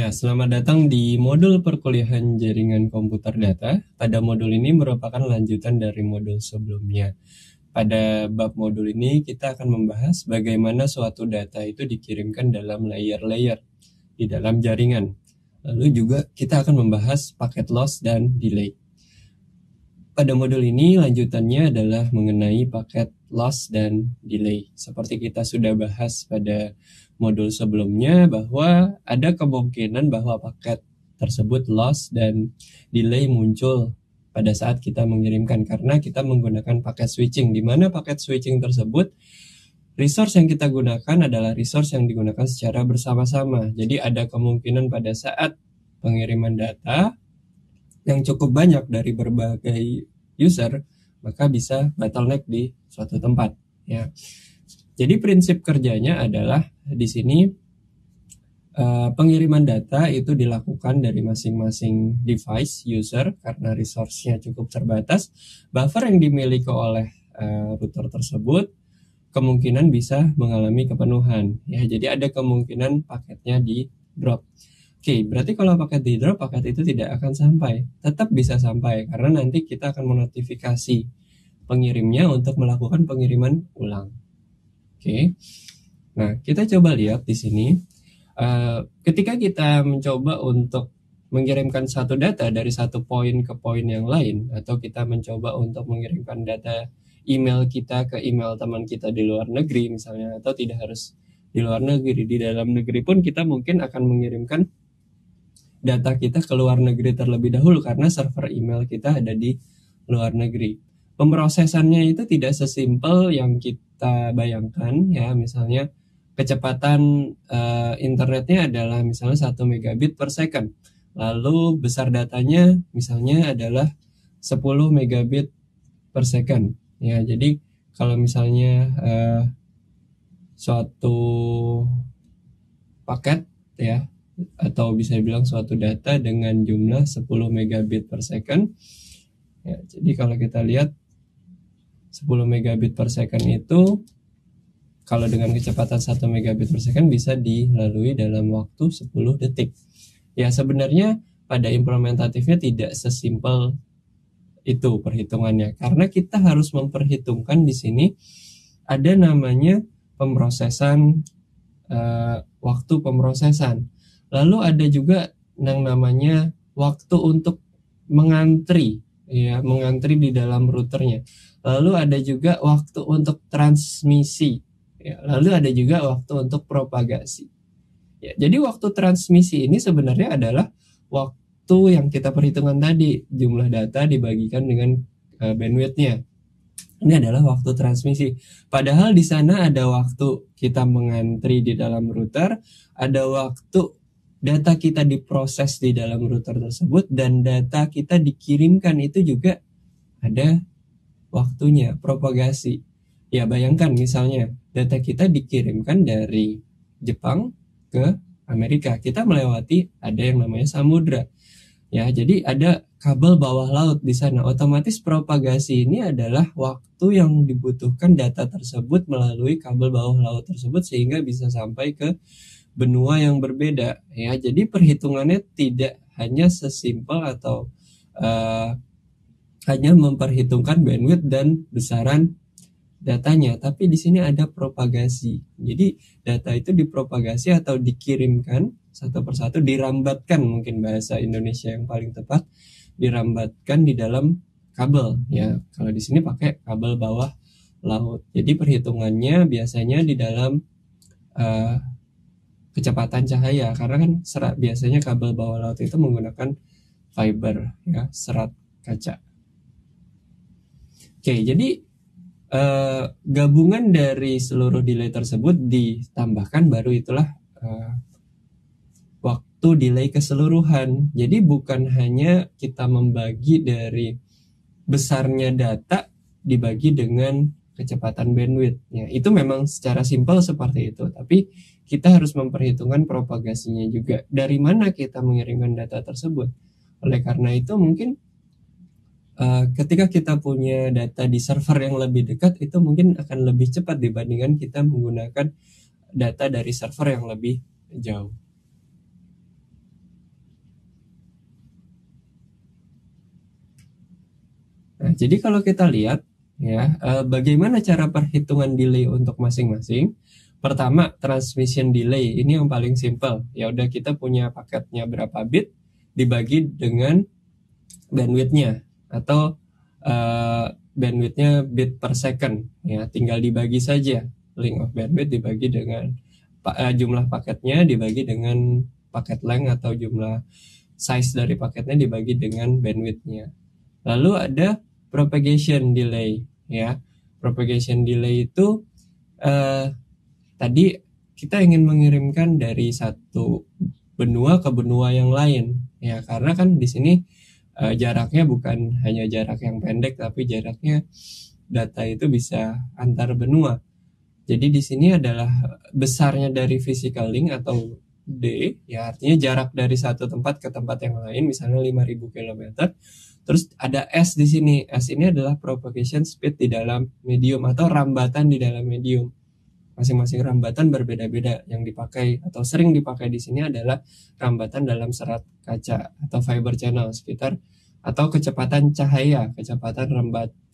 Ya, selamat datang di modul perkuliahan jaringan komputer data. Pada modul ini merupakan lanjutan dari modul sebelumnya. Pada bab modul ini kita akan membahas bagaimana suatu data itu dikirimkan dalam layer-layer di dalam jaringan. Lalu juga kita akan membahas paket loss dan delay. Pada modul ini lanjutannya adalah mengenai paket loss dan delay. Seperti kita sudah bahas pada modul sebelumnya bahwa ada kemungkinan bahwa paket tersebut loss dan delay muncul pada saat kita mengirimkan karena kita menggunakan paket switching, di mana paket switching tersebut resource yang kita gunakan adalah resource yang digunakan secara bersama-sama. Jadi ada kemungkinan pada saat pengiriman data yang cukup banyak dari berbagai user, maka bisa bottleneck di suatu tempat. Ya. Jadi prinsip kerjanya adalah di sini pengiriman data itu dilakukan dari masing-masing device user karena resource-nya cukup terbatas. Buffer yang dimiliki oleh router tersebut kemungkinan bisa mengalami kepenuhan. Ya, jadi ada kemungkinan paketnya di drop. Oke, berarti kalau paket di drop, paket itu tidak akan sampai. Tetap bisa sampai karena nanti kita akan menotifikasi pengirimnya untuk melakukan pengiriman ulang. Oke. Nah, kita coba lihat di sini. Ketika kita mencoba untuk mengirimkan satu data dari satu poin ke poin yang lain, atau kita mencoba untuk mengirimkan data email kita ke email teman kita di luar negeri misalnya, atau tidak harus di luar negeri, di dalam negeri pun kita mungkin akan mengirimkan data kita ke luar negeri terlebih dahulu karena server email kita ada di luar negeri. Pemrosesannya itu tidak sesimpel yang kita bayangkan ya, misalnya kecepatan internetnya adalah misalnya 1 megabit per second. Lalu besar datanya misalnya adalah 10 megabit per second. Ya, jadi kalau misalnya suatu paket ya, atau bisa dibilang suatu data dengan jumlah 10 megabit per second. Ya, jadi kalau kita lihat 10 megabit per second itu kalau dengan kecepatan 1 megabit per second bisa dilalui dalam waktu 10 detik. Ya, sebenarnya pada implementatifnya tidak sesimpel itu perhitungannya karena kita harus memperhitungkan di sini ada namanya pemrosesan waktu pemrosesan. Lalu ada juga yang namanya waktu untuk mengantri ya, mengantri di dalam routernya. Lalu ada juga waktu untuk transmisi. Ya, lalu ada juga waktu untuk propagasi. Ya, jadi waktu transmisi ini sebenarnya adalah waktu yang kita perhitungkan tadi, jumlah data dibagikan dengan bandwidth-nya. Ini adalah waktu transmisi. Padahal di sana ada waktu kita mengantri di dalam router, ada waktu data kita diproses di dalam router tersebut, dan data kita dikirimkan itu juga ada waktunya, propagasi. Ya, bayangkan misalnya data kita dikirimkan dari Jepang ke Amerika. Kita melewati ada yang namanya samudra. Ya, jadi ada kabel bawah laut di sana. Otomatis propagasi ini adalah waktu yang dibutuhkan data tersebut melalui kabel bawah laut tersebut sehingga bisa sampai ke benua yang berbeda. Ya, jadi perhitungannya tidak hanya sesimpel atau hanya memperhitungkan bandwidth dan besaran datanya, tapi di sini ada propagasi. Jadi data itu dipropagasi atau dikirimkan satu persatu, dirambatkan, mungkin bahasa Indonesia yang paling tepat, dirambatkan di dalam kabel ya. Kalau di sini pakai kabel bawah laut. Jadi perhitungannya biasanya di dalam kecepatan cahaya karena kan biasanya kabel bawah laut itu menggunakan fiber ya, serat kaca. Oke, jadi gabungan dari seluruh delay tersebut ditambahkan baru itulah waktu delay keseluruhan. Jadi bukan hanya kita membagi dari besarnya data dibagi dengan kecepatan bandwidth. Ya, itu memang secara simpel seperti itu, tapi kita harus memperhitungkan propagasinya juga. Dari mana kita mengirimkan data tersebut? Oleh karena itu mungkin ketika kita punya data di server yang lebih dekat, itu mungkin akan lebih cepat dibandingkan kita menggunakan data dari server yang lebih jauh. jadi kalau kita lihat ya, bagaimana cara perhitungan delay untuk masing-masing. Pertama, transmission delay ini yang paling simple. Ya udah, kita punya paketnya berapa bit dibagi dengan bandwidthnya, atau bandwidthnya bit per second. Ya, tinggal dibagi saja, length of bandwidth dibagi dengan jumlah paketnya dibagi dengan paket length, atau jumlah size dari paketnya dibagi dengan bandwidthnya. Lalu ada propagation delay ya. Propagation delay itu tadi kita ingin mengirimkan dari satu benua ke benua yang lain ya, karena kan di sini jaraknya bukan hanya jarak yang pendek, tapi jaraknya data itu bisa antar benua. Jadi di sini adalah besarnya dari physical link atau D, ya artinya jarak dari satu tempat ke tempat yang lain, misalnya 5.000 km. Terus ada S di sini. S ini adalah propagation speed di dalam medium atau rambatan di dalam medium. Masing-masing rambatan berbeda-beda. Yang dipakai atau sering dipakai di sini adalah rambatan dalam serat kaca atau fiber channel sekitar, atau kecepatan cahaya, kecepatan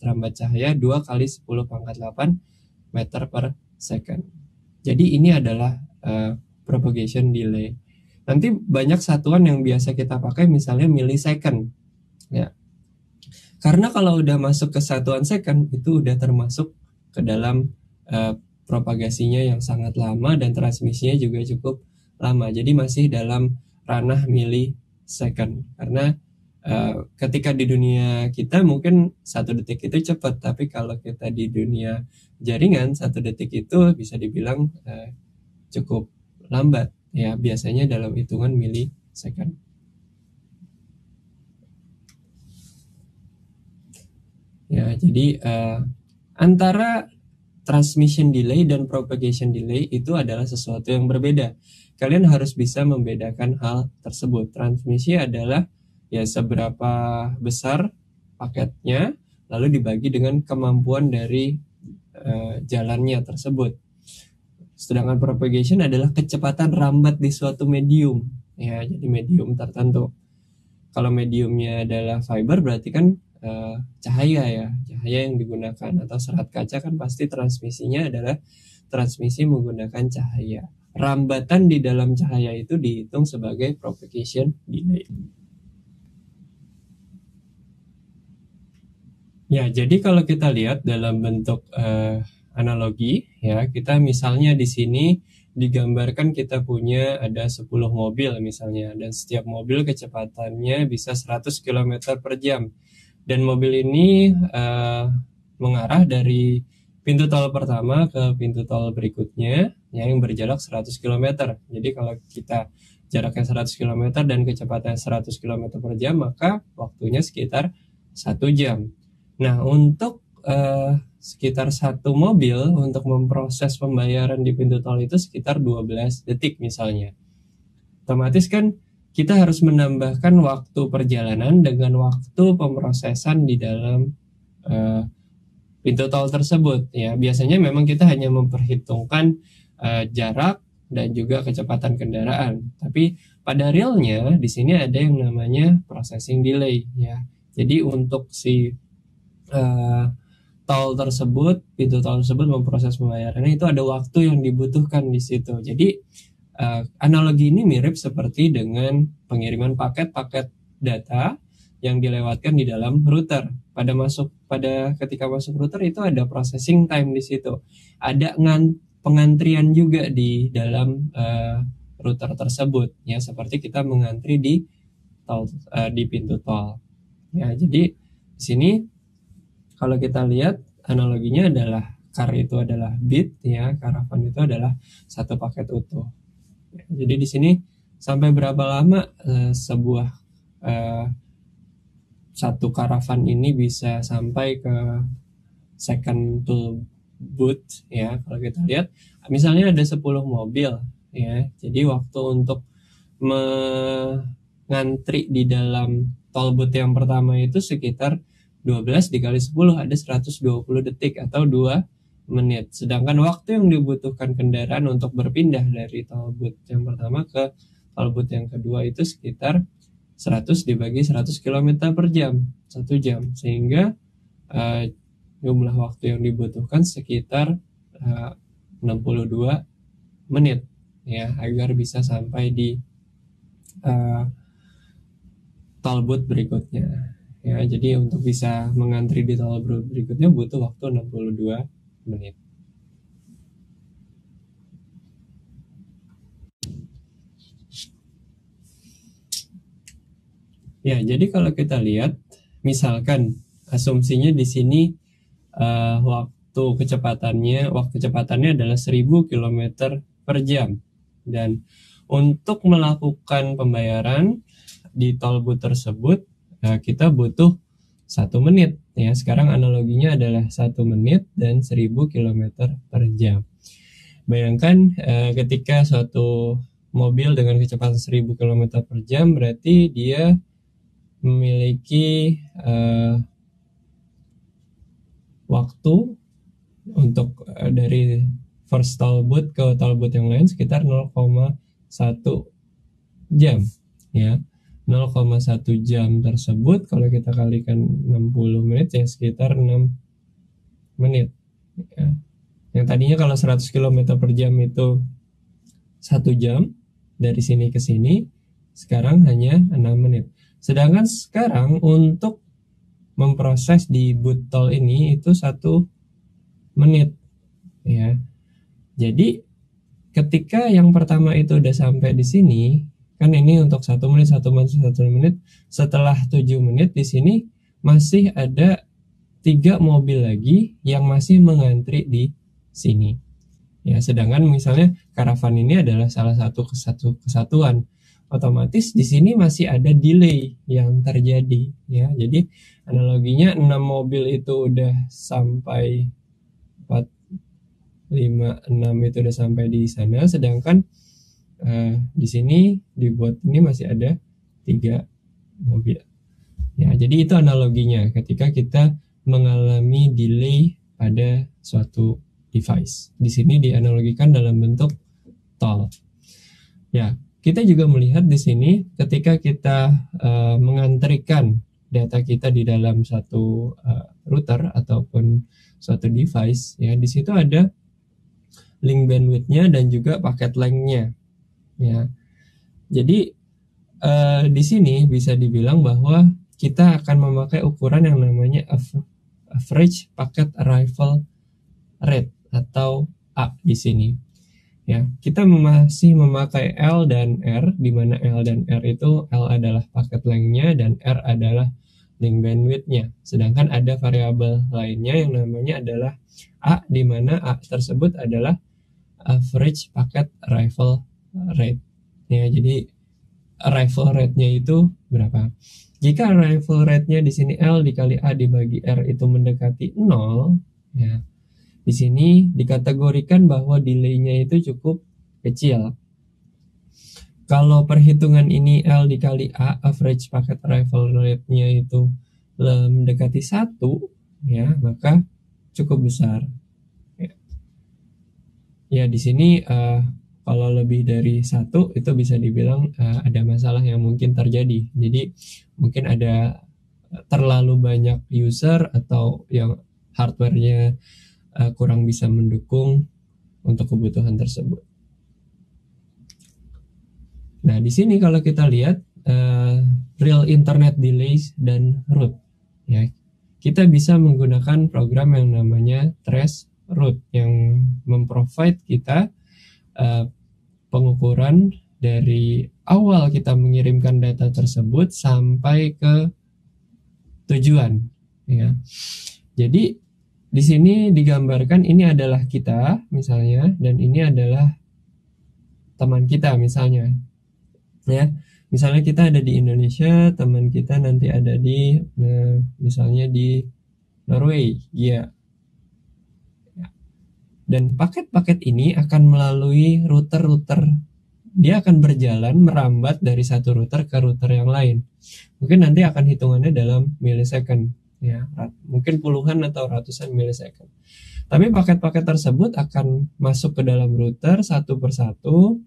rambat cahaya 2 kali 10 pangkat 8 meter per second. Jadi ini adalah propagation delay. Nanti banyak satuan yang biasa kita pakai, misalnya millisecond ya. Karena kalau udah masuk ke satuan second, itu udah termasuk ke dalam propagasinya yang sangat lama, dan transmisinya juga cukup lama. Jadi masih dalam ranah millisecond. Karena ketika di dunia kita mungkin 1 detik itu cepat, tapi kalau kita di dunia jaringan 1 detik itu bisa dibilang cukup lambat ya, biasanya dalam hitungan millisecond. Ya, jadi antara transmission delay dan propagation delay itu adalah sesuatu yang berbeda. Kalian harus bisa membedakan hal tersebut. Transmisi adalah ya seberapa besar paketnya, lalu dibagi dengan kemampuan dari jalannya tersebut. Sedangkan propagation adalah kecepatan rambat di suatu medium ya, jadi medium tertentu. Kalau mediumnya adalah fiber, berarti kan cahaya ya, cahaya yang digunakan, atau serat kaca kan pasti transmisinya adalah transmisi menggunakan cahaya. Rambatan di dalam cahaya itu dihitung sebagai propagation delay. Ya, jadi kalau kita lihat dalam bentuk analogi ya, kita misalnya di sini digambarkan kita punya ada 10 mobil misalnya, dan setiap mobil kecepatannya bisa 100 km per jam. Dan mobil ini mengarah dari pintu tol pertama ke pintu tol berikutnya yang berjarak 100 km. Jadi kalau kita jaraknya 100 km dan kecepatannya 100 km per jam, maka waktunya sekitar 1 jam. Nah, untuk sekitar 1 mobil untuk memproses pembayaran di pintu tol itu sekitar 12 detik misalnya. Otomatis kan kita harus menambahkan waktu perjalanan dengan waktu pemrosesan di dalam pintu tol tersebut ya. Biasanya memang kita hanya memperhitungkan jarak dan juga kecepatan kendaraan, tapi pada realnya di sini ada yang namanya processing delay ya. Jadi untuk si tol tersebut, pintu tol tersebut memproses pembayarannya, itu ada waktu yang dibutuhkan di situ. Jadi analogi ini mirip seperti dengan pengiriman paket-paket data yang dilewatkan di dalam router. Ketika masuk router itu ada processing time di situ. Ada pengantrian juga di dalam router tersebut ya, seperti kita mengantri di pintu tol. Ya, jadi di sini kalau kita lihat analoginya adalah car itu adalah bit ya, karavan itu adalah satu paket utuh. Ya, jadi di sini sampai berapa lama sebuah satu karavan ini bisa sampai ke second to boot ya. Kalau kita lihat misalnya ada 10 mobil ya. Jadi waktu untuk mengantri di dalam tol boot yang pertama itu sekitar 12 dikali 10 ada 120 detik atau 2 menit. Sedangkan waktu yang dibutuhkan kendaraan untuk berpindah dari tol boot yang pertama ke tol boot yang kedua itu sekitar 100 dibagi 100 km per jam, 1 jam. Sehingga jumlah waktu yang dibutuhkan sekitar 62 menit ya, agar bisa sampai di tol booth berikutnya ya. Jadi untuk bisa mengantri di tol booth berikutnya butuh waktu 62 menit. Ya, jadi kalau kita lihat, misalkan asumsinya di sini waktu kecepatannya adalah 1000 km per jam, dan untuk melakukan pembayaran di tol booth tersebut kita butuh 1 menit ya. Sekarang analoginya adalah 1 menit dan 1000 km per jam. Bayangkan ketika suatu mobil dengan kecepatan 1000 km per jam, berarti dia memiliki waktu untuk dari first toll booth ke toll booth yang lain sekitar 0,1 jam ya. 0,1 jam tersebut kalau kita kalikan 60 menit ya sekitar 6 menit ya. Yang tadinya kalau 100 km per jam itu 1 jam dari sini ke sini, sekarang hanya 6 menit. Sedangkan sekarang untuk memproses di booth tol ini itu 1 menit ya. Jadi ketika yang pertama itu udah sampai di sini, kan ini untuk 1 menit, 1 menit. Setelah 7 menit di sini masih ada 3 mobil lagi yang masih mengantri di sini ya. Sedangkan misalnya karavan ini adalah salah satu kesatuan, otomatis di sini masih ada delay yang terjadi ya. Jadi analoginya 6 mobil itu udah sampai 4, 5, 6 itu udah sampai di sana, sedangkan di sini dibuat ini masih ada 3 mobil ya. Jadi itu analoginya ketika kita mengalami delay pada suatu device. Di sini dianalogikan dalam bentuk tol ya. Kita juga melihat di sini ketika kita mengantrikan data kita di dalam satu router ataupun suatu device ya, di situ ada link bandwidth-nya dan juga paket length-nya ya. Jadi di sini bisa dibilang bahwa kita akan memakai ukuran yang namanya average packet arrival rate atau A di sini. Ya, kita masih memakai L dan R, di mana L dan R itu L adalah paket length-nya dan R adalah link bandwidth-nya. Sedangkan ada variabel lainnya yang namanya adalah A, di mana A tersebut adalah average packet arrival rate. Ya, jadi arrival rate-nya itu berapa? Jika arrival rate-nya di sini L dikali A dibagi R itu mendekati 0, ya. Di sini dikategorikan bahwa delay-nya itu cukup kecil. Kalau perhitungan ini L dikali A, average packet arrival rate-nya itu mendekati 1, ya, maka cukup besar. Ya, di sini kalau lebih dari 1 itu bisa dibilang ada masalah yang mungkin terjadi. Jadi mungkin ada terlalu banyak user atau yang hardware-nya kurang bisa mendukung untuk kebutuhan tersebut. Nah, di sini kalau kita lihat real internet delays dan route, ya, kita bisa menggunakan program yang namanya trace route yang memprovide kita pengukuran dari awal kita mengirimkan data tersebut sampai ke tujuan, ya. Jadi di sini digambarkan ini adalah kita misalnya, dan ini adalah teman kita misalnya. Ya, misalnya kita ada di Indonesia, teman kita nanti ada di misalnya di Norway, ya. Dan paket-paket ini akan melalui router-router. Dia akan berjalan merambat dari satu router ke router yang lain. Mungkin nanti akan hitungannya dalam millisecond, ya, mungkin puluhan atau ratusan millisecond. Tapi paket-paket tersebut akan masuk ke dalam router satu persatu,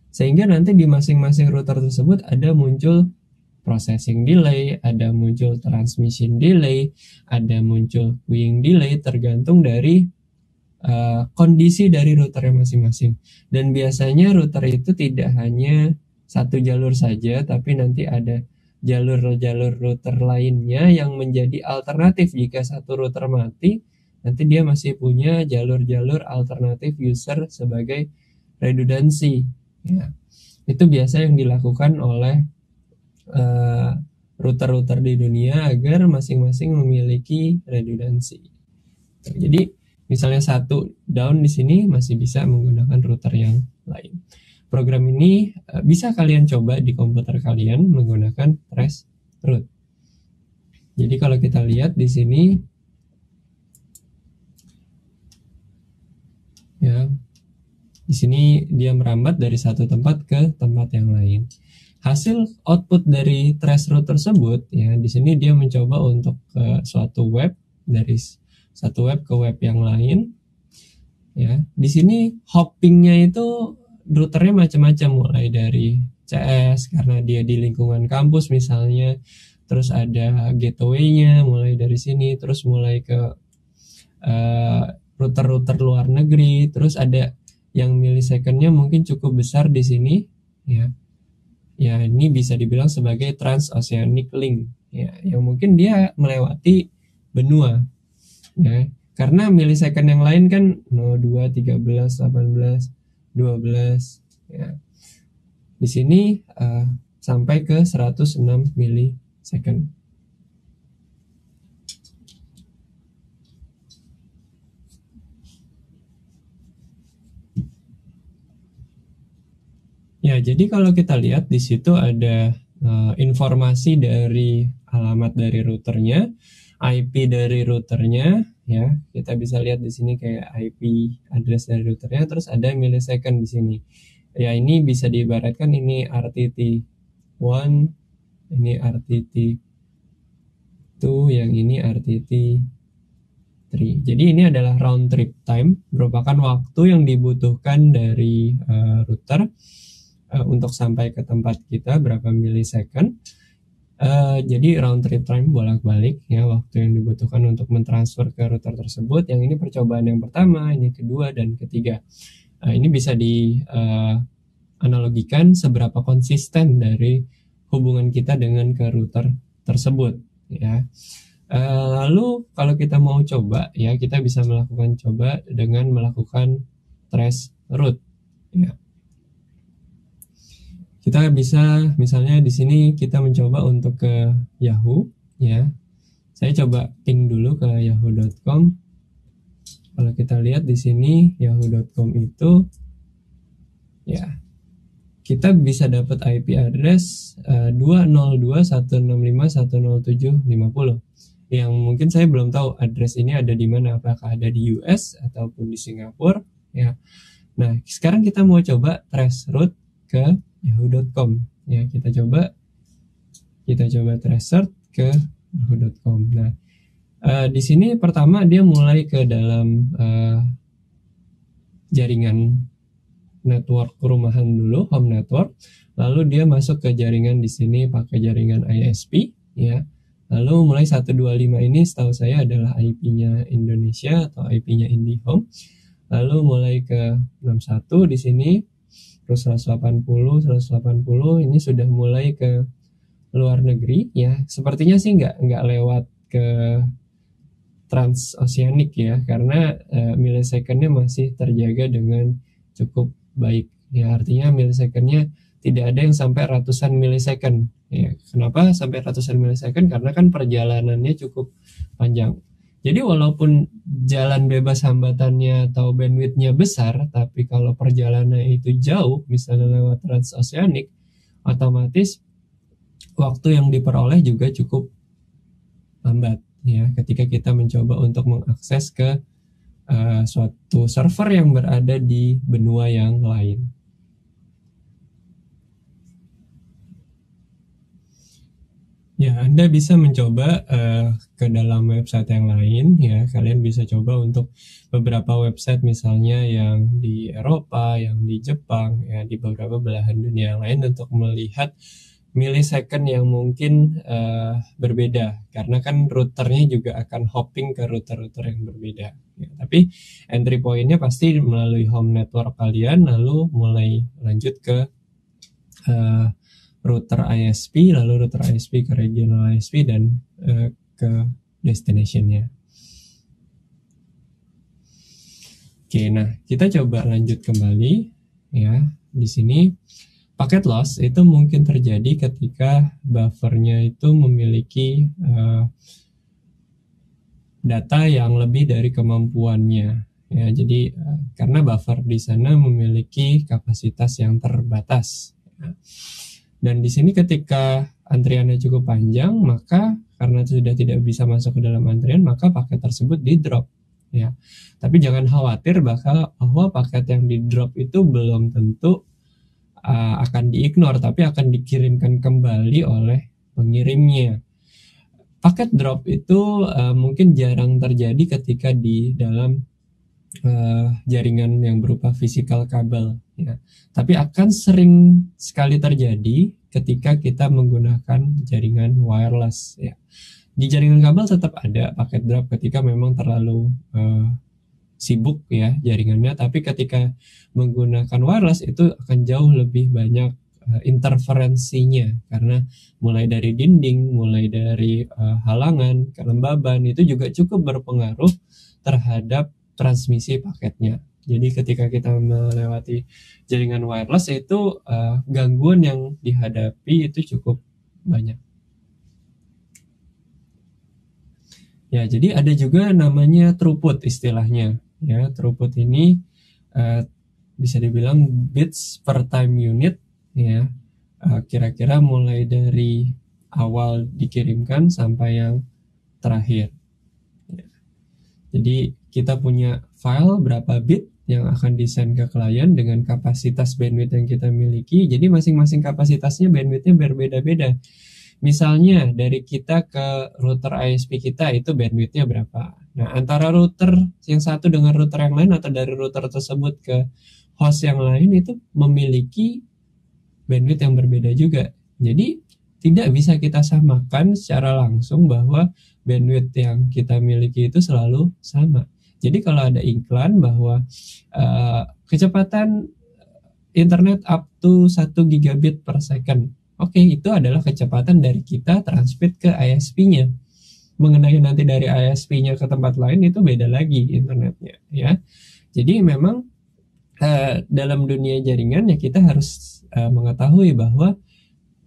sehingga nanti di masing-masing router tersebut ada muncul processing delay, ada muncul transmission delay, ada muncul queuing delay, tergantung dari kondisi dari routernya masing-masing. Dan biasanya router itu tidak hanya satu jalur saja, tapi nanti ada jalur-jalur router lainnya yang menjadi alternatif. Jika satu router mati, nanti dia masih punya jalur-jalur alternatif user sebagai redundancy. Ya. Itu biasa yang dilakukan oleh router-router di dunia agar masing-masing memiliki redundancy. Jadi misalnya satu down di sini masih bisa menggunakan router yang lain. Program ini bisa kalian coba di komputer kalian menggunakan traceroute. Jadi kalau kita lihat di sini, ya, di sini dia merambat dari satu tempat ke tempat yang lain. Hasil output dari traceroute tersebut, ya, di sini dia mencoba untuk ke suatu web dari satu web ke web yang lain, ya. Di sini hoppingnya itu routernya macam-macam, mulai dari CS karena dia di lingkungan kampus misalnya, terus ada gateway-nya mulai dari sini, terus mulai ke router-router luar negeri, terus ada yang millisecond-nya mungkin cukup besar di sini, ya. Ya, ini bisa dibilang sebagai transoceanic link, ya, yang mungkin dia melewati benua. Ya, karena millisecond yang lain kan 02, 13, 18, 12, ya. Di sini sampai ke 106 millisecond. Ya, jadi kalau kita lihat di situ ada informasi dari alamat dari routernya, IP dari routernya, ya. Kita bisa lihat di sini kayak IP address dari routernya, terus ada millisecond di sini. Ya, ini bisa diibaratkan ini RTT1, ini RTT2, yang ini RTT3. Jadi ini adalah round trip time, merupakan waktu yang dibutuhkan dari router untuk sampai ke tempat kita, berapa millisecond. Jadi round trip time bolak-balik, ya, waktu yang dibutuhkan untuk mentransfer ke router tersebut. Yang ini percobaan yang pertama, ini kedua, dan ketiga. Ini bisa dianalogikan seberapa konsisten dari hubungan kita dengan ke router tersebut, ya. Lalu kalau kita mau coba, ya, kita bisa melakukan coba dengan melakukan traceroute, ya. Kita bisa misalnya di sini kita mencoba untuk ke Yahoo, ya. Saya coba ping dulu ke yahoo.com. Kalau kita lihat di sini yahoo.com itu, ya, kita bisa dapat IP address 202.165.107.50. Yang mungkin saya belum tahu address ini ada di mana, apakah ada di US ataupun di Singapura, ya. Nah, sekarang kita mau coba traceroute ke yahoo.com, ya. Kita coba traceroute ke yahoo.com. Nah, di sini pertama dia mulai ke dalam jaringan network perumahan dulu, home network. Lalu dia masuk ke jaringan di sini pakai jaringan ISP, ya. Lalu mulai 125 ini setahu saya adalah IP-nya Indonesia atau IP-nya IndiHome. Lalu mulai ke 61 di sini, terus 180 ini sudah mulai ke luar negeri, ya. Sepertinya sih nggak lewat ke transoceanic, ya, karena millisecondnya masih terjaga dengan cukup baik, ya. Artinya millisecondnya tidak ada yang sampai ratusan millisecond, ya. Kenapa sampai ratusan millisecond? Karena kan perjalanannya cukup panjang. Jadi walaupun jalan bebas hambatannya atau bandwidthnya besar, tapi kalau perjalanan itu jauh, misalnya lewat transoceanic, otomatis waktu yang diperoleh juga cukup lambat, ya, ketika kita mencoba untuk mengakses ke suatu server yang berada di benua yang lain. Ya, Anda bisa mencoba ke dalam website yang lain, ya. Kalian bisa coba untuk beberapa website misalnya yang di Eropa, yang di Jepang, ya, di beberapa belahan dunia yang lain untuk melihat millisecond yang mungkin berbeda, karena kan routernya juga akan hopping ke router-router yang berbeda ya. Tapi entry point-nya pasti melalui home network kalian, lalu mulai lanjut ke router ISP, lalu router ISP ke regional ISP, dan ke destination-nya. Oke, nah kita coba lanjut kembali ya. Di sini packet loss itu mungkin terjadi ketika buffernya itu memiliki data yang lebih dari kemampuannya ya. Jadi karena buffer di sana memiliki kapasitas yang terbatas ya. Dan di sini ketika antriannya cukup panjang, maka karena sudah tidak bisa masuk ke dalam antrian, maka paket tersebut di drop ya. Tapi jangan khawatir bahwa paket yang di drop itu belum tentu akan diignore, tapi akan dikirimkan kembali oleh pengirimnya. Paket drop itu mungkin jarang terjadi ketika di dalam jaringan yang berupa physical kabel ya. Tapi akan sering sekali terjadi ketika kita menggunakan jaringan wireless ya. Di jaringan kabel tetap ada paket drop ketika memang terlalu sibuk ya jaringannya, tapi ketika menggunakan wireless itu akan jauh lebih banyak interferensinya, karena mulai dari dinding, mulai dari halangan, kelembaban itu juga cukup berpengaruh terhadap transmisi paketnya. Jadi ketika kita melewati jaringan wireless itu gangguan yang dihadapi itu cukup banyak. Ya, jadi ada juga namanya throughput istilahnya. Ya, throughput ini bisa dibilang bits per time unit ya. Kira-kira mulai dari awal dikirimkan sampai yang terakhir. Ya. Jadi kita punya file berapa bit yang akan disend ke klien dengan kapasitas bandwidth yang kita miliki. Jadi masing-masing kapasitasnya bandwidthnya berbeda-beda. Misalnya dari kita ke router ISP kita itu bandwidthnya berapa. Nah, antara router yang satu dengan router yang lain atau dari router tersebut ke host yang lain itu memiliki bandwidth yang berbeda juga. Jadi tidak bisa kita samakan secara langsung bahwa bandwidth yang kita miliki itu selalu sama. Jadi kalau ada iklan bahwa kecepatan internet up to 1 gigabit per second, oke, itu adalah kecepatan dari kita transmit ke ISP-nya. Mengenai nanti dari ISP-nya ke tempat lain itu beda lagi internetnya ya. Jadi memang dalam dunia jaringan ya kita harus mengetahui bahwa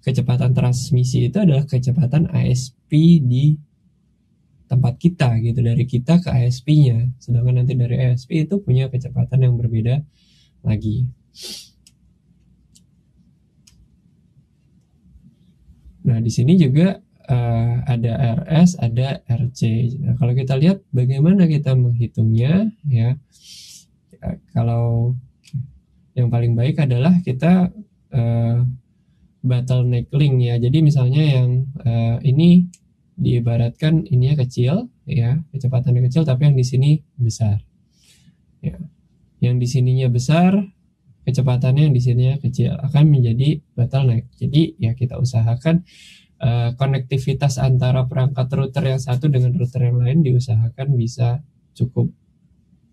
kecepatan transmisi itu adalah kecepatan ISP di tempat kita gitu, dari kita ke ISP-nya. Sedangkan nanti dari ISP itu punya kecepatan yang berbeda lagi. Nah, di sini juga ada RS, ada RC. Nah, kalau kita lihat bagaimana kita menghitungnya ya. Kalau yang paling baik adalah kita bottleneck link ya. Jadi misalnya yang ini diibaratkan ininya kecil ya, kecepatannya kecil, tapi yang di sini besar. Ya. Yang di sininya besar, kecepatannya yang di sininya kecil, akan menjadi bottleneck. Jadi ya kita usahakan konektivitas antara perangkat router yang satu dengan router yang lain diusahakan bisa cukup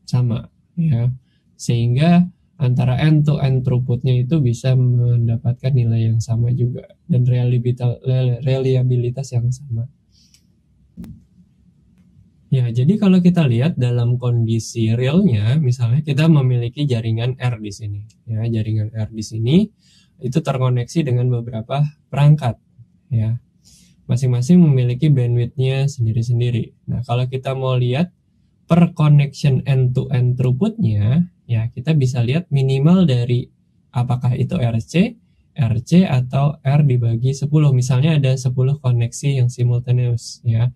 sama ya, sehingga antara end to end throughputnya itu bisa mendapatkan nilai yang sama juga dan reliabilitas yang sama. Ya, jadi kalau kita lihat dalam kondisi realnya, misalnya kita memiliki jaringan R di sini. Ya, jaringan R di sini itu terkoneksi dengan beberapa perangkat. Ya, masing-masing memiliki bandwidth-nya sendiri-sendiri. Nah, kalau kita mau lihat per connection end-to-end throughput-nya, ya kita bisa lihat minimal dari apakah itu RC, atau R dibagi 10. Misalnya ada 10 koneksi yang simultaneous, ya.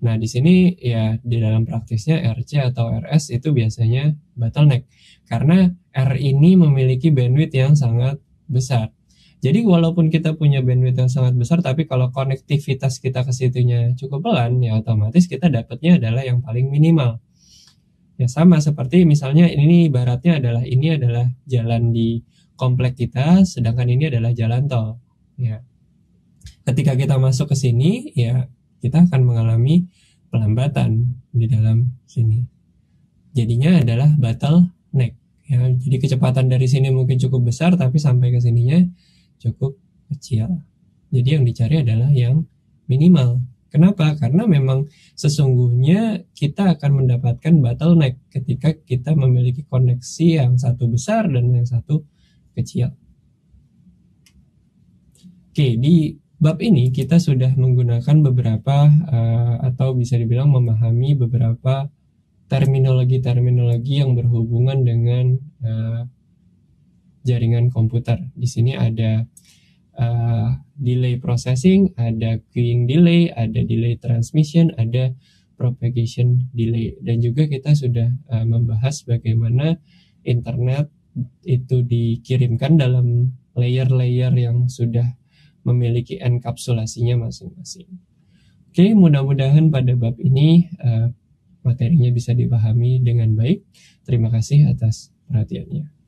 Nah, di sini ya di dalam praktisnya RC atau RS itu biasanya bottleneck karena R ini memiliki bandwidth yang sangat besar. Jadi walaupun kita punya bandwidth yang sangat besar, tapi kalau konektivitas kita ke situnya cukup pelan, ya otomatis kita dapatnya adalah yang paling minimal. Ya sama seperti misalnya ini ibaratnya ini adalah jalan di komplek kita, sedangkan ini adalah jalan tol. Ya. Ketika kita masuk ke sini, ya kita akan mengalami pelambatan di dalam sini. Jadinya adalah bottleneck. Ya, jadi kecepatan dari sini mungkin cukup besar, tapi sampai ke sininya cukup kecil. Jadi yang dicari adalah yang minimal. Kenapa? Karena memang sesungguhnya kita akan mendapatkan bottleneck ketika kita memiliki koneksi yang satu besar dan yang satu kecil. Oke, di bab ini kita sudah menggunakan beberapa atau bisa dibilang memahami beberapa terminologi-terminologi yang berhubungan dengan jaringan komputer. Di sini ada delay processing, ada queuing delay, ada delay transmission, ada propagation delay. Dan juga kita sudah membahas bagaimana internet itu dikirimkan dalam layer-layer yang sudah memiliki enkapsulasinya masing-masing. Oke, mudah-mudahan pada bab ini materinya bisa dipahami dengan baik. Terima kasih atas perhatiannya.